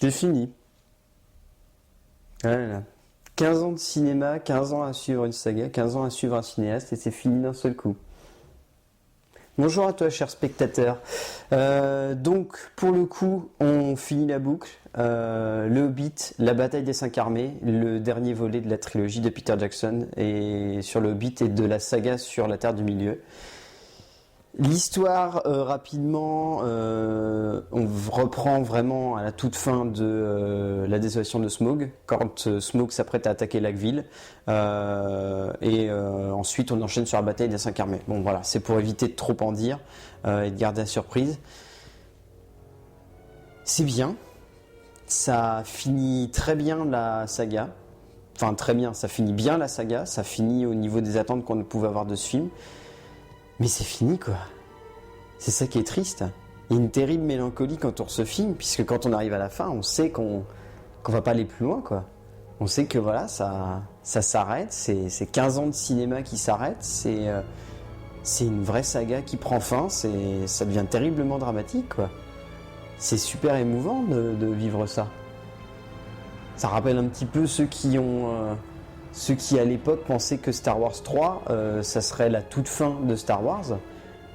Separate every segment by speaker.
Speaker 1: J'ai fini. Voilà. 15 ans de cinéma, 15 ans à suivre une saga, 15 ans à suivre un cinéaste et c'est fini d'un seul coup. Bonjour à toi, cher spectateur. Donc, pour le coup, on finit la boucle. Le Hobbit, la bataille des 5 armées, le dernier volet de la trilogie de Peter Jackson et sur le Hobbit et de la saga sur la Terre du Milieu. L'histoire, rapidement, on reprend vraiment à la toute fin de la désolation de Smaug, quand Smaug s'apprête à attaquer Lac-Ville, ensuite on enchaîne sur la bataille des 5 armées. Bon voilà, c'est pour éviter de trop en dire et de garder la surprise. C'est bien, ça finit très bien la saga, enfin très bien, ça finit bien la saga, ça finit au niveau des attentes qu'on pouvait avoir de ce film. Mais c'est fini quoi. C'est ça qui est triste. Il y a une terrible mélancolie quand on tourne ce film, puisque quand on arrive à la fin, on sait qu'on va pas aller plus loin quoi. On sait que voilà, ça s'arrête, c'est 15 ans de cinéma qui s'arrêtent, c'est une vraie saga qui prend fin, ça devient terriblement dramatique quoi. C'est super émouvant de vivre ça. Ça rappelle un petit peu ceux qui à l'époque pensaient que Star Wars 3, ça serait la toute fin de Star Wars.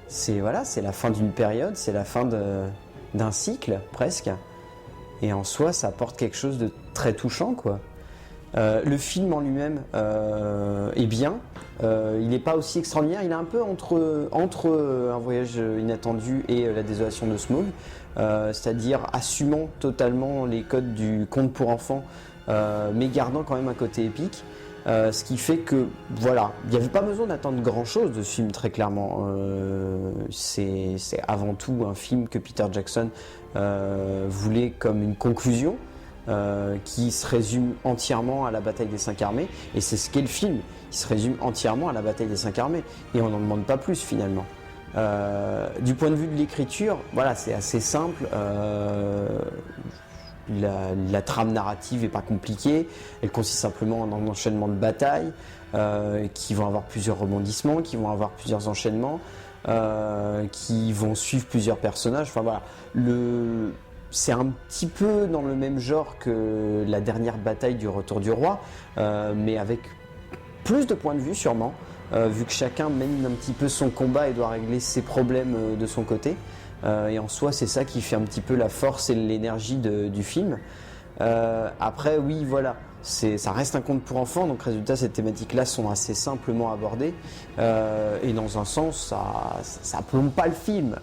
Speaker 1: C'est la fin d'une période, c'est la fin d'un cycle presque. Et en soi, ça apporte quelque chose de très touchant, quoi. Le film en lui-même est bien. Il n'est pas aussi extraordinaire. Il est un peu entre Un voyage inattendu et La désolation de Smaug. C'est-à-dire assumant totalement les codes du conte pour enfants, mais gardant quand même un côté épique. Ce qui fait que, voilà, il n'y avait pas besoin d'attendre grand-chose de ce film, très clairement. C'est avant tout un film que Peter Jackson voulait comme une conclusion, qui se résume entièrement à la bataille des 5 armées. Et c'est ce qu'est le film, il se résume entièrement à la bataille des 5 armées. Et on n'en demande pas plus, finalement. Du point de vue de l'écriture, voilà, c'est assez simple. La trame narrative est pas compliquée, elle consiste simplement en un enchaînement de batailles qui vont avoir plusieurs rebondissements, qui vont avoir plusieurs enchaînements, qui vont suivre plusieurs personnages. Enfin voilà, c'est un petit peu dans le même genre que la dernière bataille du Retour du Roi, mais avec plus de points de vue sûrement, vu que chacun mène un petit peu son combat et doit régler ses problèmes de son côté. Et en soi, c'est ça qui fait un petit peu la force et l'énergie du film. Après, oui, voilà, ça reste un conte pour enfants, donc résultat, ces thématiques-là sont assez simplement abordées. Et dans un sens, ça plombe pas le film,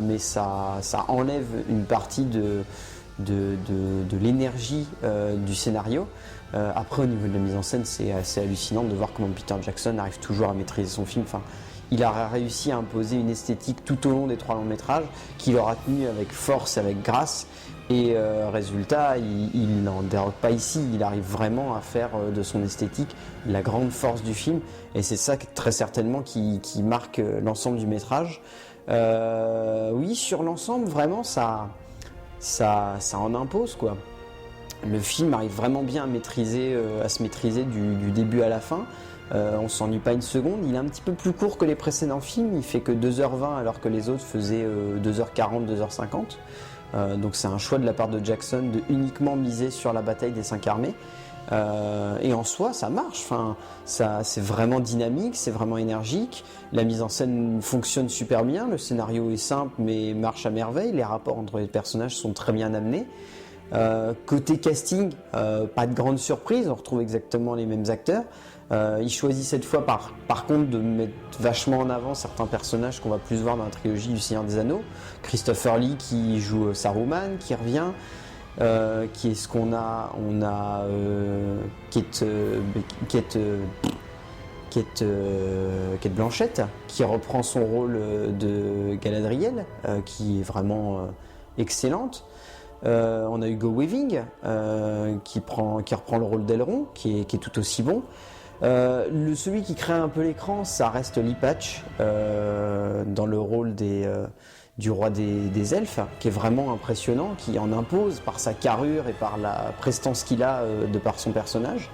Speaker 1: mais ça enlève une partie de l'énergie du scénario. Après, au niveau de la mise en scène, c'est assez hallucinant de voir comment Peter Jackson arrive toujours à maîtriser son film. Enfin, il a réussi à imposer une esthétique tout au long des 3 longs métrages qu'il aura tenu avec force, avec grâce. Et résultat, il n'en déroge pas ici. Il arrive vraiment à faire de son esthétique la grande force du film. Et c'est ça très certainement qui marque l'ensemble du métrage. Oui, sur l'ensemble, vraiment, ça en impose, quoi. Le film arrive vraiment bien à se maîtriser du début à la fin. On s'ennuie pas une seconde. Il est un petit peu plus court que les précédents films. Il fait que 2h20 alors que les autres faisaient 2h40, 2h50. Donc c'est un choix de la part de Jackson de uniquement miser sur la bataille des 5 armées. Et en soi, ça marche. Enfin, c'est vraiment dynamique, c'est vraiment énergique. La mise en scène fonctionne super bien. Le scénario est simple mais marche à merveille. Les rapports entre les personnages sont très bien amenés. Côté casting, pas de grande surprise. On retrouve exactement les mêmes acteurs. Il choisit cette fois par contre de mettre vachement en avant certains personnages qu'on va plus voir dans la trilogie du Seigneur des Anneaux. Christopher Lee qui joue Saruman, qui revient. Qui est ce qu'on a? On a Kate Blanchett qui reprend son rôle de Galadriel, qui est vraiment excellente. On a Hugo Weaving qui reprend le rôle d'Elrond, qui est tout aussi bon. Celui qui crée un peu l'écran, ça reste Lee Patch dans le rôle du roi des elfes, qui est vraiment impressionnant, qui en impose par sa carrure et par la prestance qu'il a de par son personnage.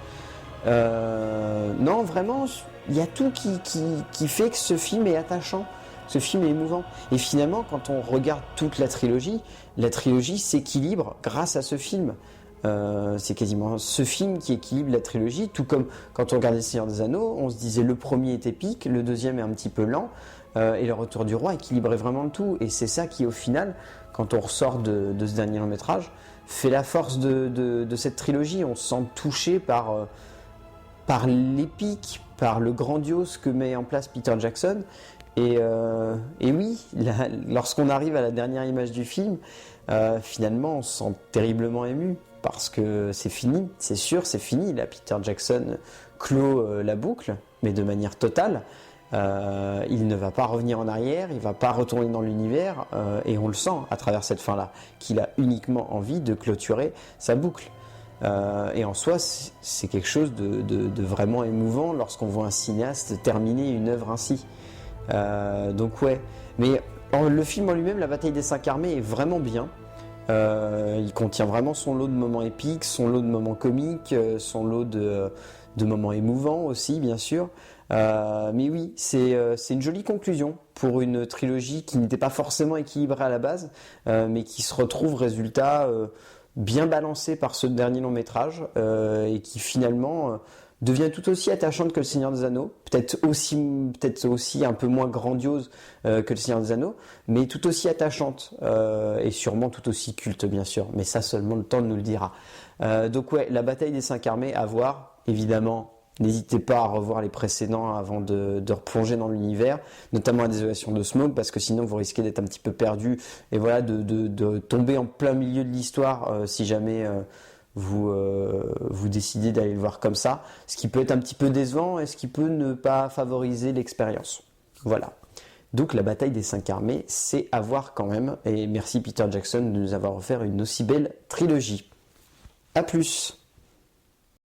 Speaker 1: Non, vraiment, il y a tout qui fait que ce film est attachant. Ce film est émouvant. Et finalement, quand on regarde toute la trilogie s'équilibre grâce à ce film. C'est quasiment ce film qui équilibre la trilogie, tout comme quand on regardait Le Seigneur des Anneaux, on se disait le premier est épique, le deuxième est un petit peu lent, et Le Retour du Roi équilibrait vraiment le tout. Et c'est ça qui, au final, quand on ressort de ce dernier long métrage, fait la force de cette trilogie. On se sent touché par l'épique, par le grandiose que met en place Peter Jackson. Et oui, lorsqu'on arrive à la dernière image du film, finalement, on se sent terriblement ému. Parce que c'est fini, c'est sûr, c'est fini. Là, Peter Jackson clôt la boucle, mais de manière totale. Il ne va pas revenir en arrière, il ne va pas retourner dans l'univers, et on le sent à travers cette fin-là, qu'il a uniquement envie de clôturer sa boucle. Et en soi, c'est quelque chose de vraiment émouvant lorsqu'on voit un cinéaste terminer une œuvre ainsi. Donc ouais, mais le film en lui-même, La Bataille des 5 armées, est vraiment bien. Il contient vraiment son lot de moments épiques, son lot de moments comiques, son lot de moments émouvants aussi, bien sûr. Mais oui, c'est une jolie conclusion pour une trilogie qui n'était pas forcément équilibrée à la base, mais qui se retrouve, résultat, bien balancée par ce dernier long métrage, et qui finalement devient tout aussi attachante que Le Seigneur des Anneaux, peut-être aussi un peu moins grandiose que Le Seigneur des Anneaux, mais tout aussi attachante, et sûrement tout aussi culte, bien sûr, mais ça seulement le temps nous le dira. Donc ouais, La Bataille des 5 armées, à voir, évidemment. N'hésitez pas à revoir les précédents avant de replonger dans l'univers, notamment la Désolation de Smaug, parce que sinon vous risquez d'être un petit peu perdu, et voilà, de tomber en plein milieu de l'histoire si jamais vous décidez d'aller le voir comme ça, ce qui peut être un petit peu décevant et ce qui peut ne pas favoriser l'expérience. Voilà. Donc La Bataille des 5 armées, c'est à voir quand même, et merci Peter Jackson de nous avoir offert une aussi belle trilogie. A plus.